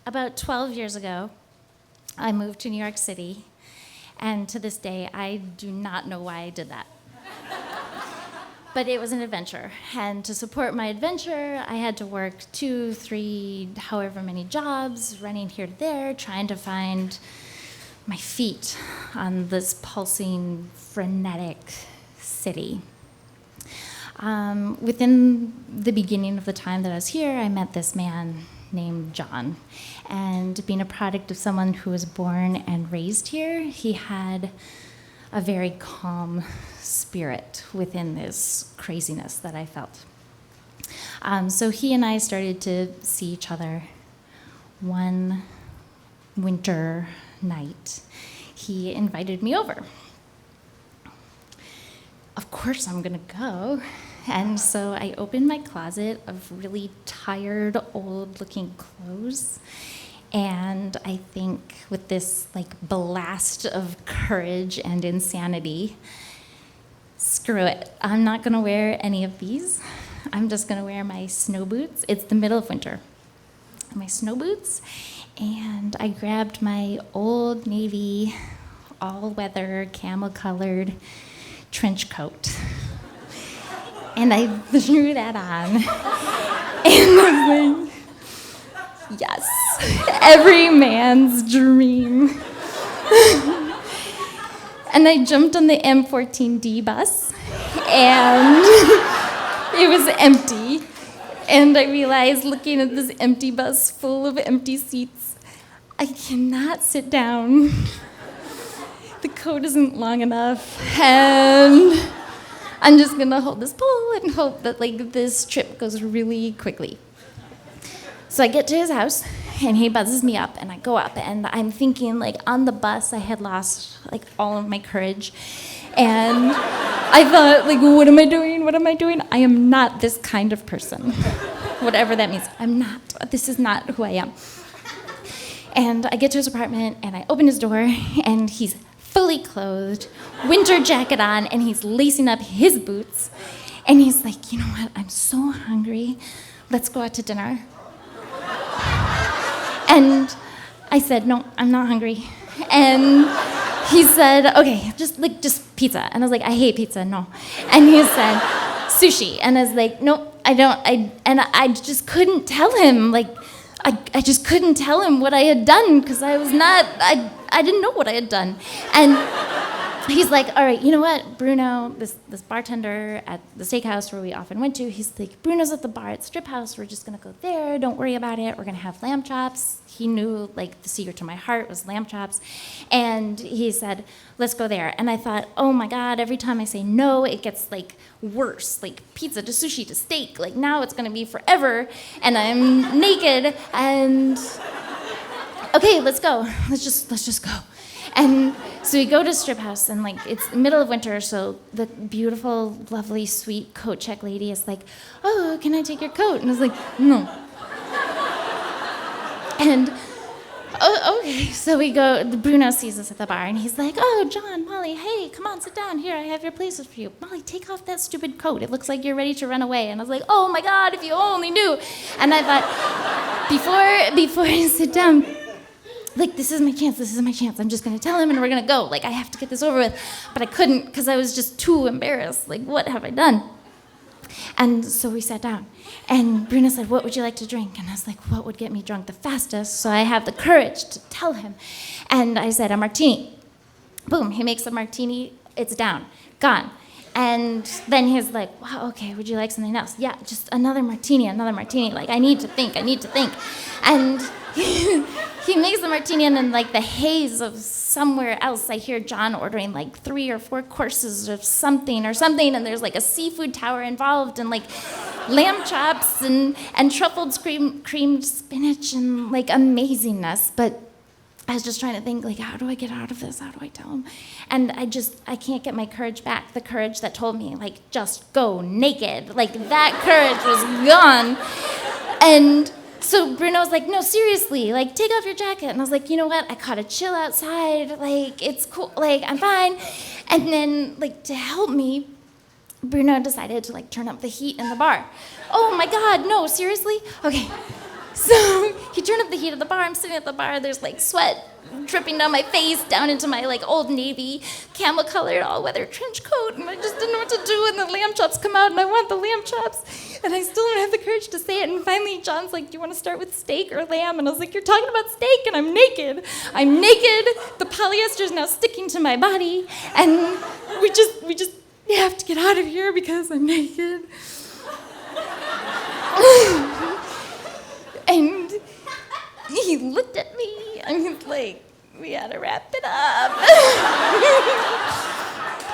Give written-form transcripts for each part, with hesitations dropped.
About 12 years ago, I moved to New York City, and to this day, I do not know why I did that. But it was an adventure, and to support my adventure, I had to work 2, 3, however many jobs, running here to there, trying to find my feet on this pulsing, frenetic city. Within the beginning of the time that I was here, I met this man named John. And being a product of someone who was born and raised here, he had a very calm spirit within this craziness that I felt. So he and I started to see each other one winter night. He invited me over. Of course I'm gonna go. And so I opened my closet of really tired, old-looking clothes. And I think with this blast of courage and insanity, screw it. I'm not gonna wear any of these. I'm just gonna wear my snow boots. It's the middle of winter. My snow boots. And I grabbed my Old Navy, all-weather, camel-colored trench coat. And I threw that on. And I was like, yes, every man's dream. And I jumped on the M14D bus, and it was empty. And I realized, looking at this empty bus full of empty seats, I cannot sit down. The coat isn't long enough, and I'm just gonna hold this pole and hope that this trip goes really quickly. So I get to his house, and he buzzes me up, and I go up, and I'm thinking, on the bus, I had lost, all of my courage. And I thought, what am I doing? What am I doing? I am not this kind of person. Whatever that means. I'm not. This is not who I am. And I get to his apartment, and I open his door, and he's fully clothed, winter jacket on, and he's lacing up his boots. And he's like, you know what? I'm so hungry. Let's go out to dinner. And I said, no, I'm not hungry. And he said, okay, just pizza. And I was like, I hate pizza, no. And he said, sushi. And I was like, no, I don't. I just couldn't tell him, I just couldn't tell him what I had done, because I was not, I didn't know what I had done. And he's like, all right, you know what, Bruno, this bartender at the steakhouse where we often went to, he's like, Bruno's at the bar at Strip House, we're just gonna go there, don't worry about it, we're gonna have lamb chops. He knew, the secret to my heart was lamb chops. And he said, let's go there. And I thought, oh my God, every time I say no, it gets, worse, pizza to sushi to steak, now it's gonna be forever, and I'm naked, and okay, let's go, let's just go. And so we go to Strip House, and it's the middle of winter, so the beautiful, lovely, sweet coat check lady is like, oh, can I take your coat? And I was like, no. And, oh, okay, so we go, Bruno sees us at the bar, and he's like, oh, John, Molly, hey, come on, sit down, here, I have your places for you. Molly, take off that stupid coat, it looks like you're ready to run away. And I was like, oh my God, if you only knew. And I thought, before I sit down, this is my chance, I'm just gonna tell him and we're gonna go, I have to get this over with. But I couldn't, because I was just too embarrassed, what have I done? And so we sat down, and Bruno said, what would you like to drink? And I was like, what would get me drunk the fastest? So I have the courage to tell him. And I said, a martini. Boom, he makes a martini, it's down, gone. And then he's like, wow, okay, would you like something else? Yeah, just another martini. I need to think. And he makes the martini, and in the haze of somewhere else, I hear John ordering 3 or 4 courses of something, and there's a seafood tower involved, and lamb chops and truffled creamed spinach and amazingness. But I was just trying to think, how do I get out of this? How do I tell him? And I can't get my courage back. The courage that told me, just go naked. That courage was gone. And so Bruno was like, no, seriously, take off your jacket. And I was like, you know what? I caught a chill outside. It's cool. I'm fine. And then, to help me, Bruno decided to, turn up the heat in the bar. Oh, my God, no, seriously? Okay. So he turned up the heat of the bar. I'm sitting at the bar. There's like sweat dripping down my face, down into my like old navy, camel-colored all-weather trench coat, and I just didn't know what to do. And the lamb chops come out, and I want the lamb chops, and I still don't have the courage to say it. And finally, John's like, "Do you want to start with steak or lamb?" And I was like, "You're talking about steak, and I'm naked. I'm naked. The polyester is now sticking to my body, and we just have to get out of here because I'm naked." And he looked at me, and he's like, "We gotta wrap it up."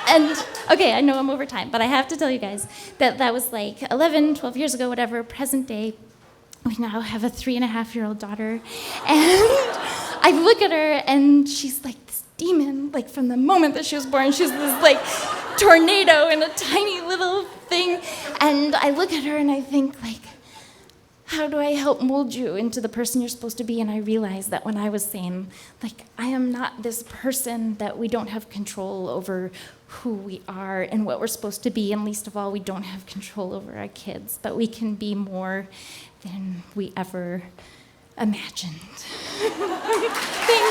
And, okay, I know I'm over time, but I have to tell you guys that was like 11, 12 years ago, whatever, present day. We now have a 3.5-year-old daughter. And I look at her, and she's like this demon. Like, from the moment that she was born, she's this, like, tornado in a tiny little thing. And I look at her, and I think, like, how do I help mold you into the person you're supposed to be? And I realized that when I was saying, like, I am not this person, that we don't have control over who we are and what we're supposed to be, and least of all, we don't have control over our kids, but we can be more than we ever imagined. Thank